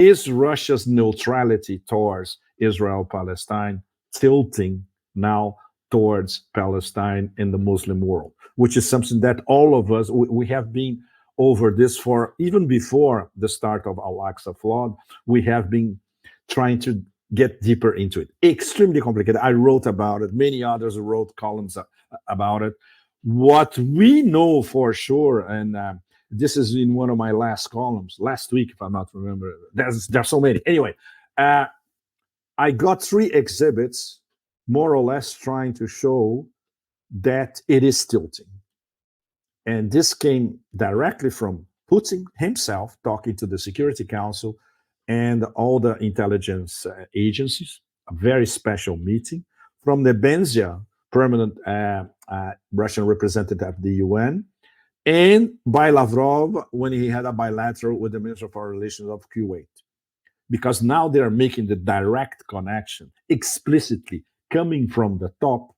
Is Russia's neutrality towards Israel-Palestine tilting now towards Palestine in the Muslim world, which is something that all of us, we have been over this for even before the start of Al-Aqsa flood. We have been trying to get deeper into it. Extremely complicated. I wrote about it. Many others wrote columns about it. What we know for sure, and this is in one of my last columns last week, if I'm not remember. There's so many. Anyway, I got 3 exhibits, more or less, trying to show that it is tilting. And this came directly from Putin himself talking to the Security Council and all the intelligence agencies, a very special meeting from the Benzia, permanent Russian representative at the UN, and by Lavrov when he had a bilateral with the Minister of Foreign Relations of Kuwait. Because now they are making the direct connection explicitly coming from the top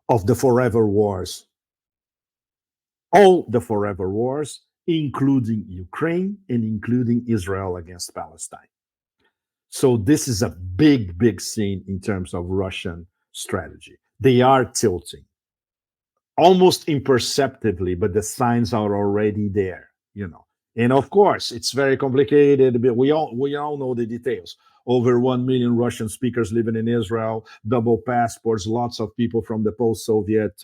of the forever wars. All the forever wars, including Ukraine and including Israel against Palestine. So this is a big, big scene in terms of Russian strategy. They are tilting, almost imperceptibly, but the signs are already there, you know. And of course, it's very complicated, but we all know the details. Over 1 million Russian speakers living in Israel, double passports, lots of people from the post-Soviet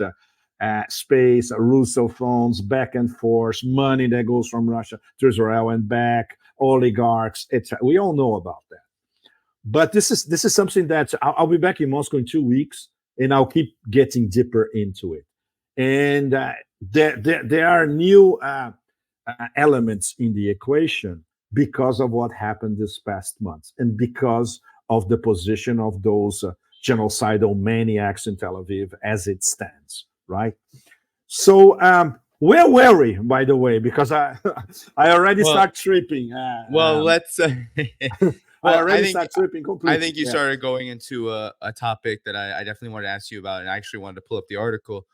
space, Russophones, back and forth, money that goes from Russia to Israel and back, oligarchs, etc. We all know about that. But this is something that I'll be back in Moscow in 2 weeks, and I'll keep getting deeper into it. And there are new elements in the equation because of what happened this past month and because of the position of those genocidal maniacs in Tel Aviv as it stands, right? So where were we, by the way? Because I already start tripping. Let's. Start tripping completely. I think you started going into a topic that I definitely wanted to ask you about, and I actually wanted to pull up the article.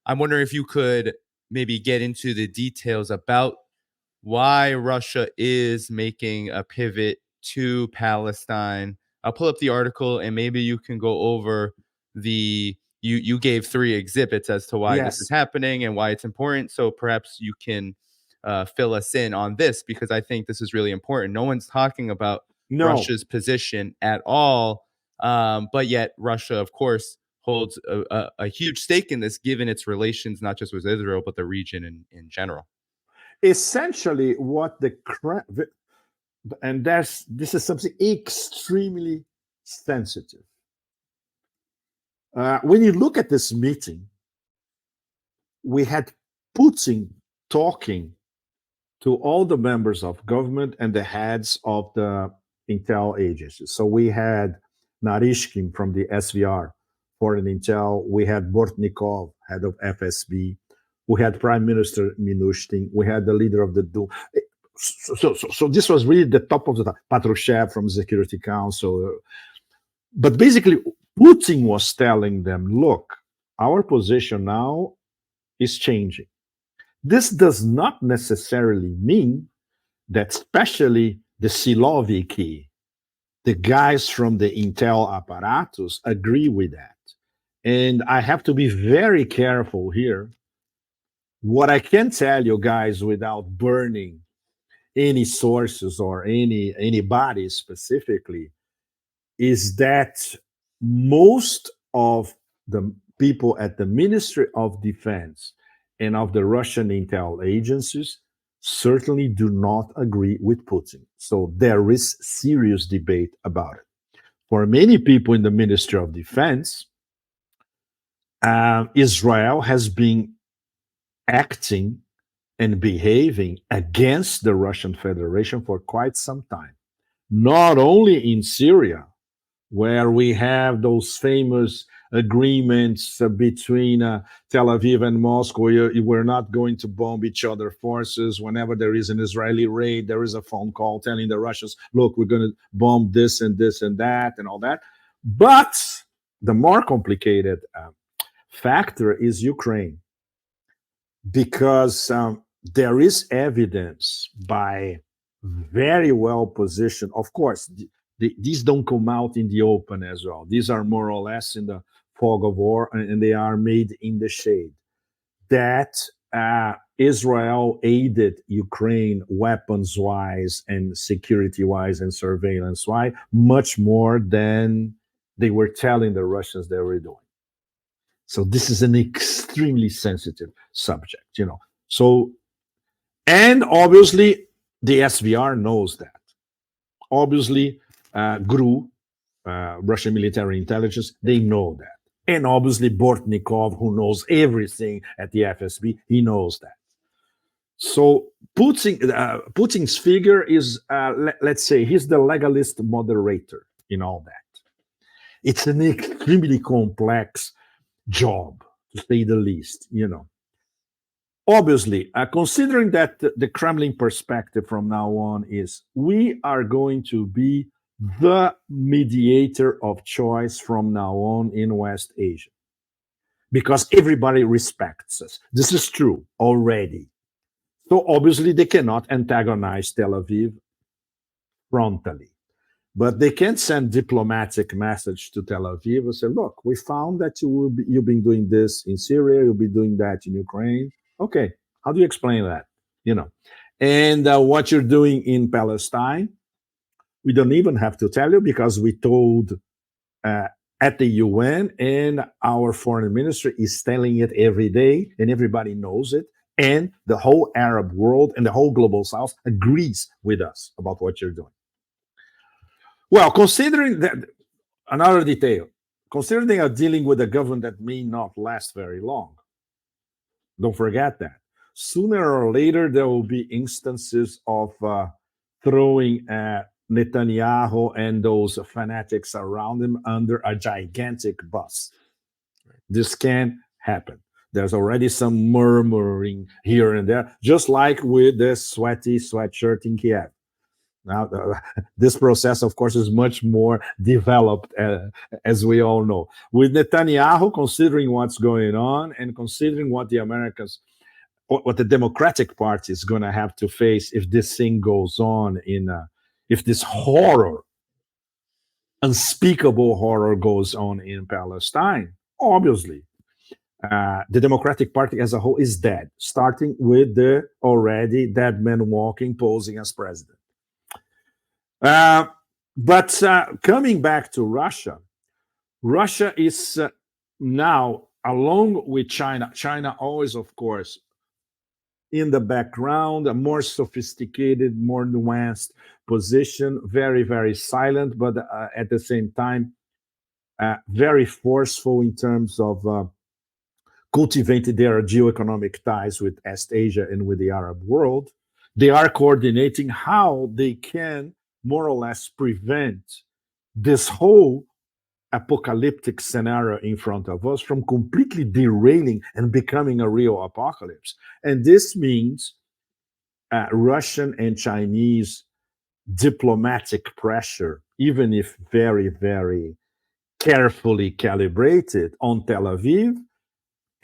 I'm wondering if you could maybe get into the details about why Russia is making a pivot to Palestine. I'll pull up the article, and maybe you can go over you gave 3 exhibits as to why this is happening and why it's important. So perhaps you can fill us in on this, because I think this is really important. No one's talking about Russia's position at all. But yet Russia, of course, holds a huge stake in this, given its relations, not just with Israel, but the region in general. Essentially, what and this is something extremely sensitive. When you look at this meeting, we had Putin talking to all the members of government and the heads of the intel agencies. So we had Narishkin from the SVR, Foreign Intel. We had Bortnikov, head of FSB. We had Prime Minister Minushkin. We had the leader of the Duma. So this was really the top of the top. Patrushev from the Security Council. But basically, Putin was telling them, look, our position now is changing. This does not necessarily mean that especially the Siloviki, the guys from the intel apparatus, agree with that. And I have to be very careful here. What I can tell you guys without burning any sources or anybody specifically is that most of the people at the Ministry of Defense and of the Russian intel agencies certainly do not agree with Putin. So there is serious debate about it. For many people in the Ministry of Defense, Israel has been acting and behaving against the Russian Federation for quite some time. Not only in Syria, where we have those famous agreements between Tel Aviv and Moscow. We're not going to bomb each other's forces. Whenever there is an Israeli raid, there is a phone call telling the Russians, look, we're going to bomb this and this and that and all that. But the more complicated factor is Ukraine, because there is evidence by very well positioned. Of course, these don't come out in the open as well. These are more or less in the fog of war, and they are made in the shade. That Israel aided Ukraine weapons wise and security wise and surveillance wise much more than they were telling the Russians they were doing. So this is an extremely sensitive subject, you know. So, and obviously the SVR knows that. Obviously, GRU, Russian military intelligence, they know that. And obviously Bortnikov, who knows everything at the FSB, he knows that. So Putin's figure is, let's say, he's the legalist moderator in all that. It's an extremely complex job, to say the least, you know. Obviously, considering that the Kremlin perspective from now on is we are going to be the mediator of choice from now on in West Asia because everybody respects us. This is true already. So obviously they cannot antagonize Tel Aviv frontally. But they can send diplomatic message to Tel Aviv and say, look, we found that you've been doing this in Syria, you'll be doing that in Ukraine. Okay, how do you explain that? You know, and what you're doing in Palestine, we don't even have to tell you because we told at the UN, and our foreign minister is telling it every day, and everybody knows it. And the whole Arab world and the whole global South agrees with us about what you're doing. Well, considering that, another detail, considering they are dealing with a government that may not last very long, don't forget that. Sooner or later, there will be instances of throwing Netanyahu and those fanatics around him under a gigantic bus. This can happen. There's already some murmuring here and there, just like with the sweaty sweatshirt in Kiev. Now, this process, of course, is much more developed, as we all know. With Netanyahu, considering what's going on and considering what the Americans, what the Democratic Party is going to have to face if this thing goes on, if this horror, unspeakable horror goes on in Palestine, obviously, the Democratic Party as a whole is dead, starting with the already dead man walking, posing as president. But coming back to Russia, Russia is now, along with China always, of course, in the background, a more sophisticated, more nuanced position, very, very silent, but at the same time, very forceful in terms of cultivating their geoeconomic ties with East Asia and with the Arab world. They are coordinating how they can more or less prevent this whole apocalyptic scenario in front of us from completely derailing and becoming a real apocalypse. And this means Russian and Chinese diplomatic pressure, even if very, very carefully calibrated on Tel Aviv.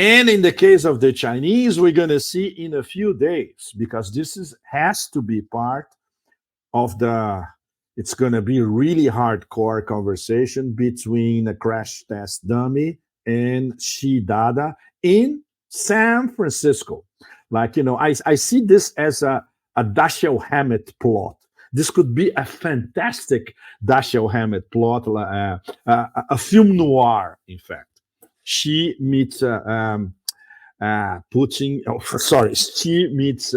And in the case of the Chinese, we're going to see in a few days, because this has to be part of it's going to be a really hardcore conversation between a crash test dummy and Xi Dada in San Francisco. Like, you know, I see this as a Dashiell Hammett plot. This could be a fantastic Dashiell Hammett plot, a film noir, in fact. Xi meets Putin. Oh, sorry, Xi meets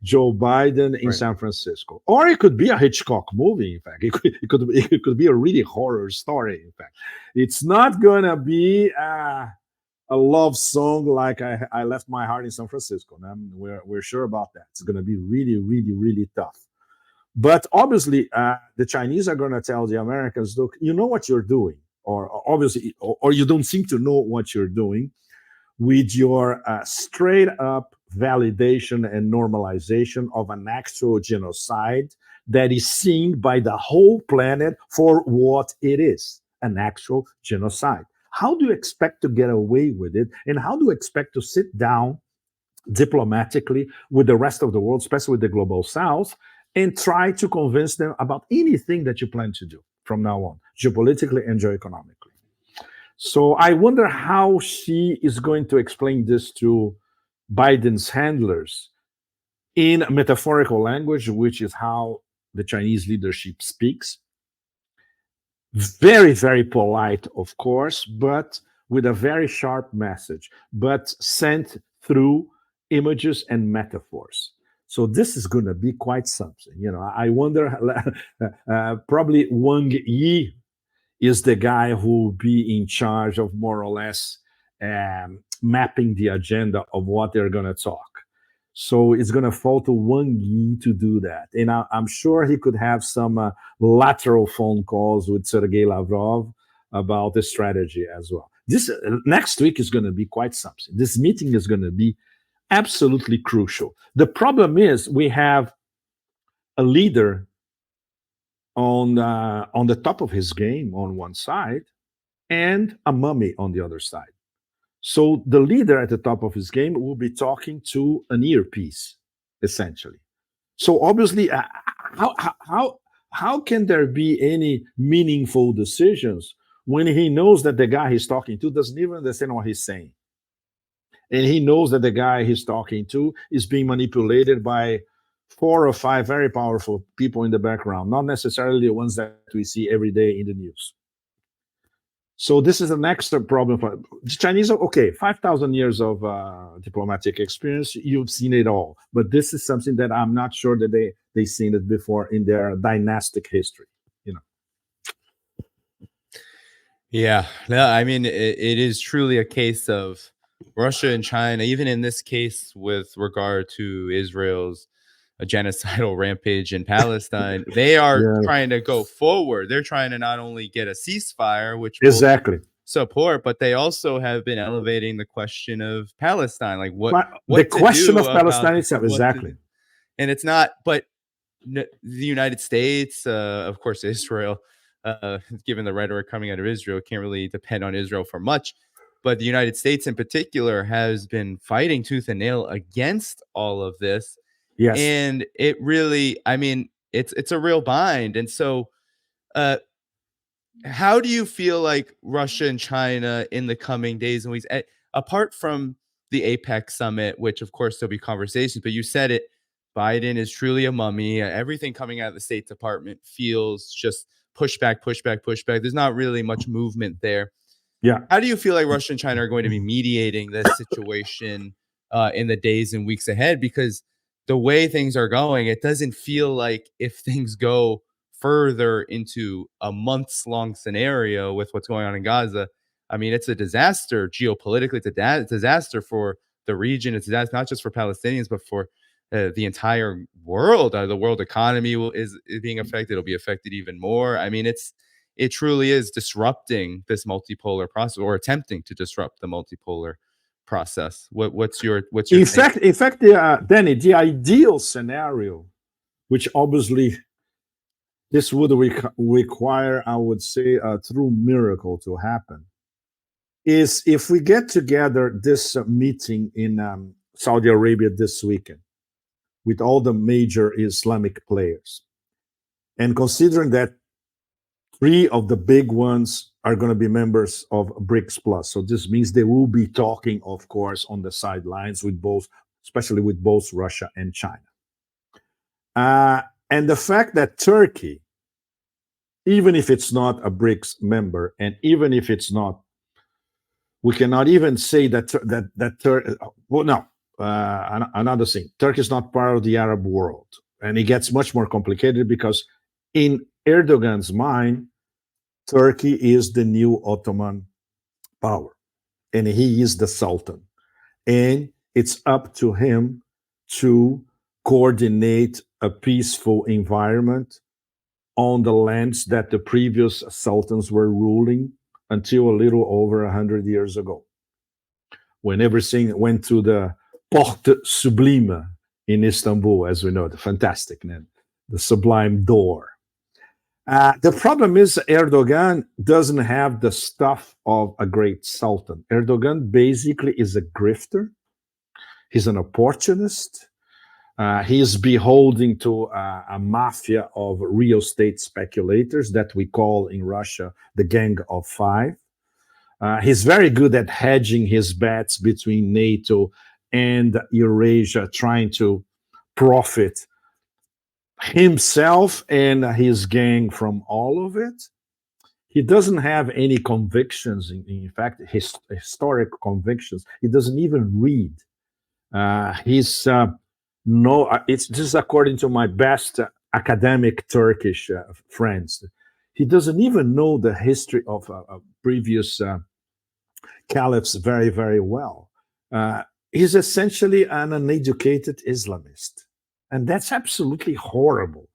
Joe Biden in San Francisco, or it could be a Hitchcock movie. In fact, it could be a really horror story. In fact, it's not gonna be a love song like I left my heart in San Francisco. We're sure about that. It's gonna be really, really, really tough. But obviously, the Chinese are gonna tell the Americans, look, you know what you're doing, or obviously, or you don't seem to know what you're doing with your straight up validation and normalization of an actual genocide that is seen by the whole planet for what it is, an actual genocide. How do you expect to get away with it? And how do you expect to sit down diplomatically with the rest of the world, especially with the global South, and try to convince them about anything that you plan to do from now on, geopolitically and geoeconomically. So I wonder how she is going to explain this to Biden's handlers in metaphorical language, which is how the Chinese leadership speaks. Very, very polite, of course, but with a very sharp message, but sent through images and metaphors. So this is going to be quite something. I wonder, probably Wang Yi is the guy who will be in charge of more or less mapping the agenda of what they're going to talk. So it's going to fall to Wang Yi to do that. And I'm sure he could have some lateral phone calls with Sergei Lavrov about the strategy as well. This next week is going to be quite something. This meeting is going to be absolutely crucial. The problem is we have a leader on the top of his game on one side and a mummy on the other side. So the leader at the top of his game will be talking to an earpiece, essentially. So obviously, how can there be any meaningful decisions when he knows that the guy he's talking to doesn't even understand what he's saying? And he knows that the guy he's talking to is being manipulated by 4 or 5 very powerful people in the background, not necessarily the ones that we see every day in the news. So this is an extra problem for the Chinese. Okay, 5,000 years of diplomatic experience, you've seen it all. But this is something that I'm not sure that they've seen it before in their dynastic history. Yeah, no, I mean, it is truly a case of Russia and China, even in this case with regard to Israel's a genocidal rampage in Palestine. They are trying to go forward. They're trying to not only get a ceasefire, which exactly support, but they also have been elevating the question of Palestine, like what the question of Palestine itself, exactly. And it's not, but the United States, of course, Israel, given the rhetoric coming out of Israel, can't really depend on Israel for much. But the United States in particular has been fighting tooth and nail against all of this. Yes. And it really, I mean, it's a real bind. And so how do you feel like Russia and China in the coming days and weeks, apart from the APEC summit, which of course there'll be conversations, but you said it, Biden is truly a mummy. Everything coming out of the State Department feels just pushback. There's not really much movement there. Yeah. How do you feel like Russia and China are going to be mediating this situation in the days and weeks ahead? Because the way things are going, it doesn't feel like if things go further into a months-long scenario with what's going on in Gaza, I mean, it's a disaster geopolitically. It's a disaster for the region. It's a disaster not just for Palestinians, but for the entire world. The world economy is being affected. It'll be affected even more. I mean, it truly is disrupting this multipolar process, or attempting to disrupt the multipolar process. What's your in fact, Danny, the ideal scenario, which obviously this would require, I would say, a true miracle to happen, is if we get together this meeting in Saudi Arabia this weekend with all the major Islamic players, and considering that 3 of the big ones are going to be members of BRICS Plus. So this means they will be talking, of course, on the sidelines with both, especially with both Russia and China. And the fact that Turkey, even if it's not a BRICS member, and even if it's not, we cannot even say that another thing, Turkey is not part of the Arab world. And it gets much more complicated because in Erdogan's mind, Turkey is the new Ottoman power, and he is the Sultan. And it's up to him to coordinate a peaceful environment on the lands that the previous sultans were ruling until a little over 100 years ago, when everything went to the Porte Sublime in Istanbul, as we know, the fantastic name, the sublime door. The problem is Erdogan doesn't have the stuff of a great sultan. Erdogan basically is a grifter. He's an opportunist. He is beholden to a mafia of real estate speculators that we call in Russia the Gang of Five. He's very good at hedging his bets between NATO and Eurasia, trying to profit himself and his gang from all of it. He doesn't have any convictions, in fact, historic convictions. He doesn't even read. He's no. It's this is according to my best academic Turkish friends. He doesn't even know the history of previous caliphs very, very well. Uh, he's essentially an uneducated Islamist, and that's absolutely horrible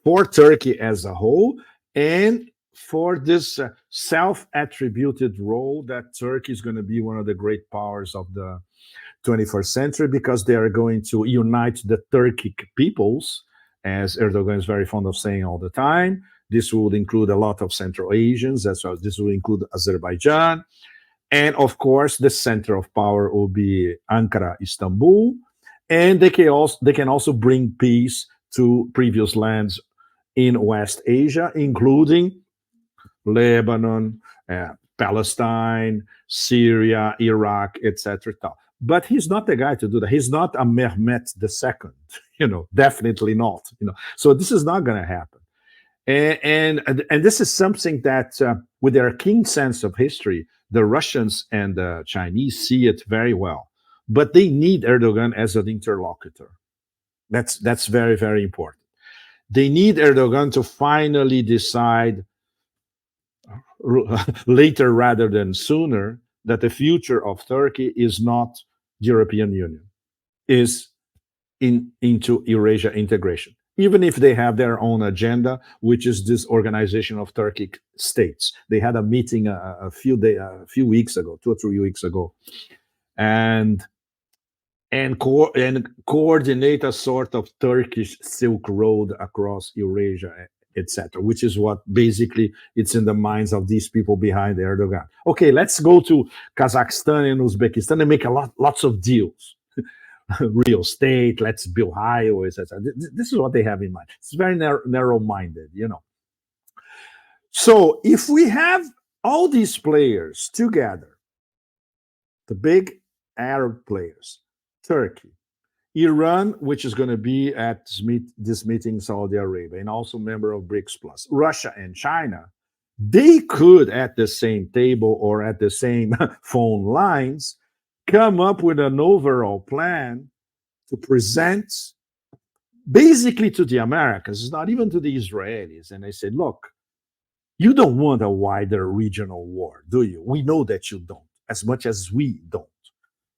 for Turkey as a whole, and for this self-attributed role that Turkey is going to be one of the great powers of the 21st century because they are going to unite the Turkic peoples, as Erdogan is very fond of saying all the time. This would include a lot of Central Asians, as well. This will include Azerbaijan. And of course, the center of power will be Ankara, Istanbul. And they can also bring peace to previous lands in West Asia, including Lebanon, Palestine, Syria, Iraq, etc. But he's not the guy to do that. He's not a Mehmet II, definitely not. So this is not going to happen. And this is something that, with their keen sense of history, the Russians and the Chinese see it very well. But they need Erdogan as an interlocutor. That's very, very important. They need Erdogan to finally decide later rather than sooner that the future of Turkey is not the European Union, is into Eurasia integration, even if they have their own agenda, which is this organization of Turkic states. They had a meeting a few weeks ago, 2 or 3 weeks ago, and coordinate a sort of Turkish Silk Road across Eurasia, etc., which is what basically it's in the minds of these people behind Erdogan. Okay, let's go to Kazakhstan and Uzbekistan and make lots of deals. Real estate, let's build highways, etc. This is what they have in mind. It's very narrow-minded. So if we have all these players together, the big Arab players, Turkey, Iran, which is going to be at this meeting in Saudi Arabia, and also member of BRICS Plus, Russia and China, they could, at the same table or at the same phone lines, come up with an overall plan to present basically to the Americans, not even to the Israelis. And they said, look, you don't want a wider regional war, do you? We know that you don't, as much as we don't.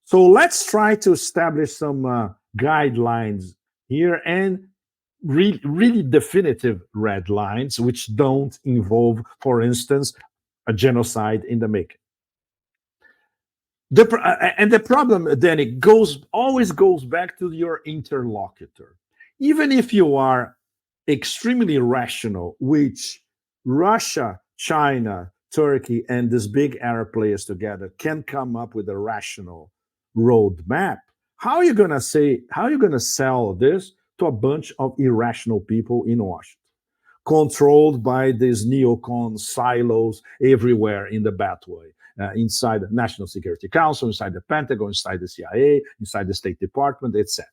So let's try to establish some guidelines here and really definitive red lines, which don't involve, for instance, a genocide in the making. And the problem then always goes back to your interlocutor. Even if you are extremely rational, which Russia, China, Turkey, and these big Arab players together can come up with a rational roadmap, how are you going to sell this to a bunch of irrational people in Washington, controlled by these neocon silos everywhere in the bad way? Inside the National Security Council, inside the Pentagon, inside the CIA, inside the State Department, etc.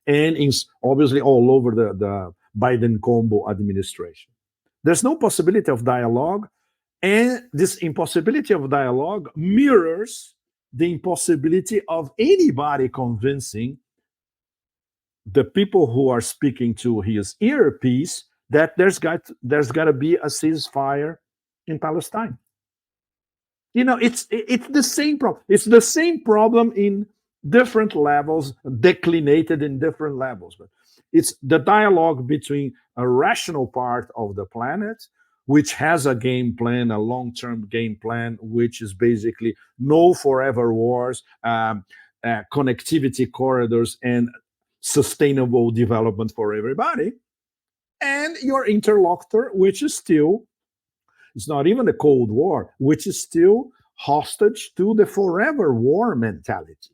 And obviously all over the Biden combo administration. There's no possibility of dialogue, and this impossibility of dialogue mirrors the impossibility of anybody convincing the people who are speaking to his earpiece that there's got to be a ceasefire in Palestine. It's the same problem. It's the same problem in different levels, declinated in different levels. But it's the dialogue between a rational part of the planet, which has a game plan, a long-term game plan, which is basically no forever wars, connectivity corridors, and sustainable development for everybody. And your interlocutor, which is still, it's not even a Cold War, which is still hostage to the forever war mentality,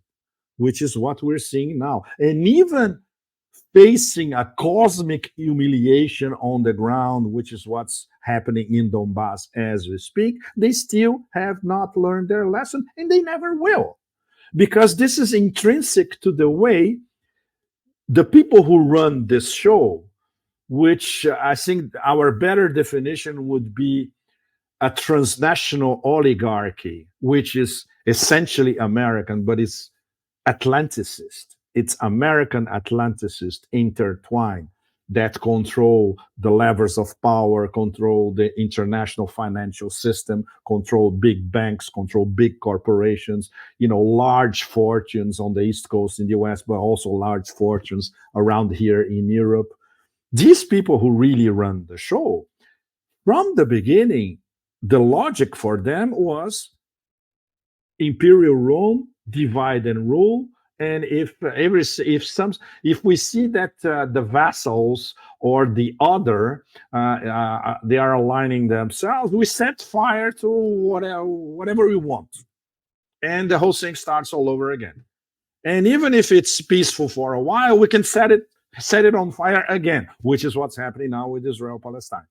which is what we're seeing now. And even facing a cosmic humiliation on the ground, which is what's happening in Donbass as we speak, they still have not learned their lesson, and they never will. Because this is intrinsic to the way the people who run this show, which I think our better definition would be a transnational oligarchy, which is essentially American, but it's Atlanticist. It's American Atlanticist intertwined that control the levers of power, control the international financial system, control big banks, control big corporations, large fortunes on the East Coast in the US, but also large fortunes around here in Europe. These people who really run the show, from the beginning, the logic for them was Imperial Rome, divide and rule. And if we see that the vassals or the other they are aligning themselves, we set fire to whatever we want, and the whole thing starts all over again. And even if it's peaceful for a while, we can set it on fire again, which is what's happening now with Israel Palestine.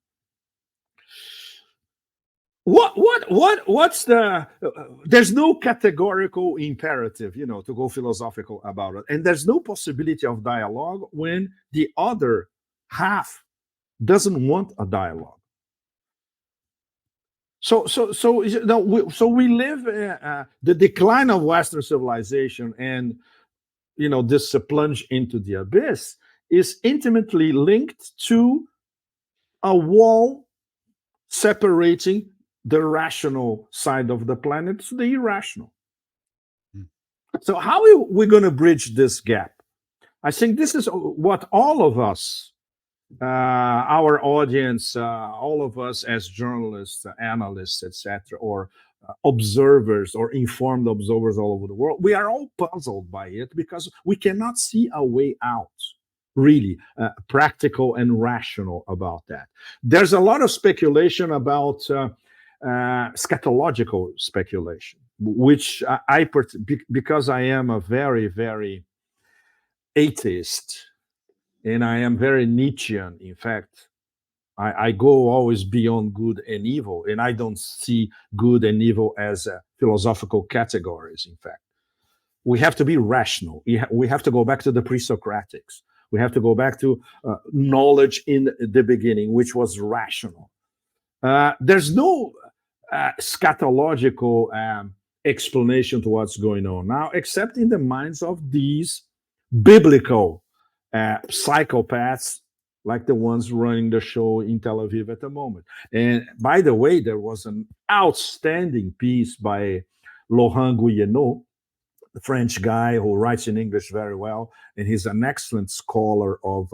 What's the there's no categorical imperative, to go philosophical about it, and there's no possibility of dialogue when the other half doesn't want a dialogue. So we live the decline of Western civilization, and this plunge into the abyss is intimately linked to a wall separating the rational side of the planet to the irrational. So how are we going to bridge this gap? I think this is what all of us, our audience, all of us as journalists, analysts, etc., or observers or informed observers all over the world, we are all puzzled by it because we cannot see a way out, really practical and rational about that. There's a lot of speculation about scatological speculation, which because I am a very, very atheist, and I am very Nietzschean. In fact, I go always beyond good and evil, and I don't see good and evil as philosophical categories. In fact, we have to be rational. We have to go back to the pre-Socratics. We have to go back to knowledge in the beginning, which was rational. There's no scatological explanation to what's going on now, except in the minds of these biblical psychopaths like the ones running the show in Tel Aviv at the moment. And by the way, there was an outstanding piece by Laurent Guyeno, the French guy who writes in English very well, and he's an excellent scholar of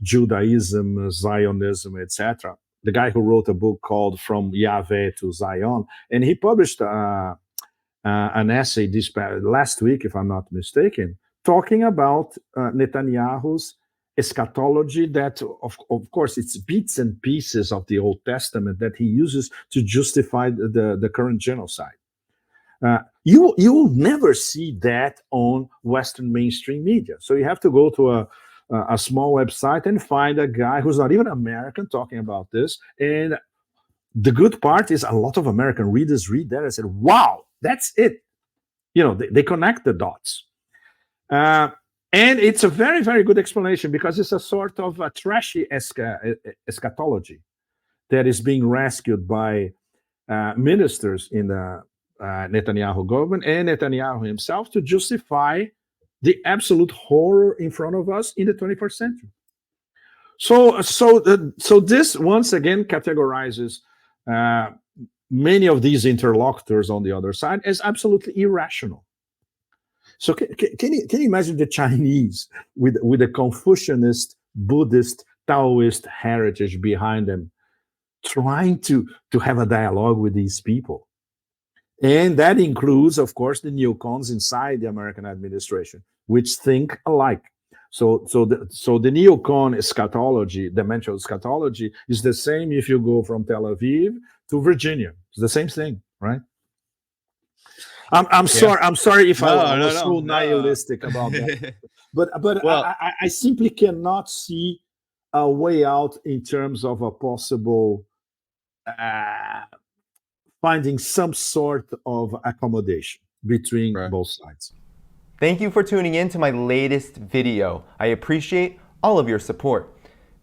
Judaism, Zionism, etc. The guy who wrote a book called From Yahweh to Zion, and he published an essay this last week, if I'm not mistaken, talking about Netanyahu's eschatology, that of course it's bits and pieces of the Old Testament that he uses to justify the current genocide. You'll never see that on Western mainstream media. So you have to go to a small website and find a guy who's not even American talking about this. And the good part is a lot of American readers read that and said, wow, that's it. They connect the dots. And it's a very, very good explanation because it's a sort of a trashy eschatology that is being rescued by ministers in the Netanyahu government and Netanyahu himself to justify the absolute horror in front of us in the 21st century. So this once again categorizes many of these interlocutors on the other side as absolutely irrational. So can you imagine the Chinese with a Confucianist, Buddhist, Taoist heritage behind them, trying to have a dialogue with these people? And that includes, of course, the neocons inside the American administration, which think alike. So the neocon eschatology, dimensional eschatology, is the same if you go from Tel Aviv to Virginia. It's the same thing, right? I'm Yeah. sorry. I'm sorry if I No, was no, so no, nihilistic about that. no. But Well, I simply cannot see a way out in terms of a possible uh, finding some sort of accommodation between right. both sides. Thank you for tuning in to my latest video. I appreciate all of your support.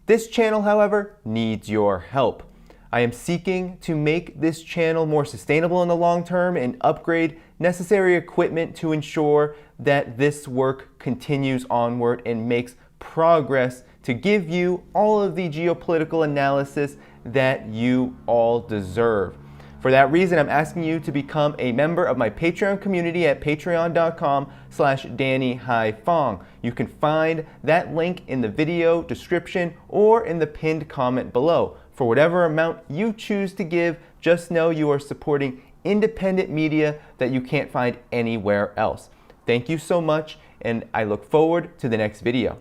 This channel, however, needs your help. I am seeking to make this channel more sustainable in the long term and upgrade necessary equipment to ensure that this work continues onward and makes progress to give you all of the geopolitical analysis that you all deserve. For that reason, I'm asking you to become a member of my Patreon community at patreon.com/DannyDhaiphong. You can find that link in the video description or in the pinned comment below. For whatever amount you choose to give, just know you are supporting independent media that you can't find anywhere else. Thank you so much, and I look forward to the next video.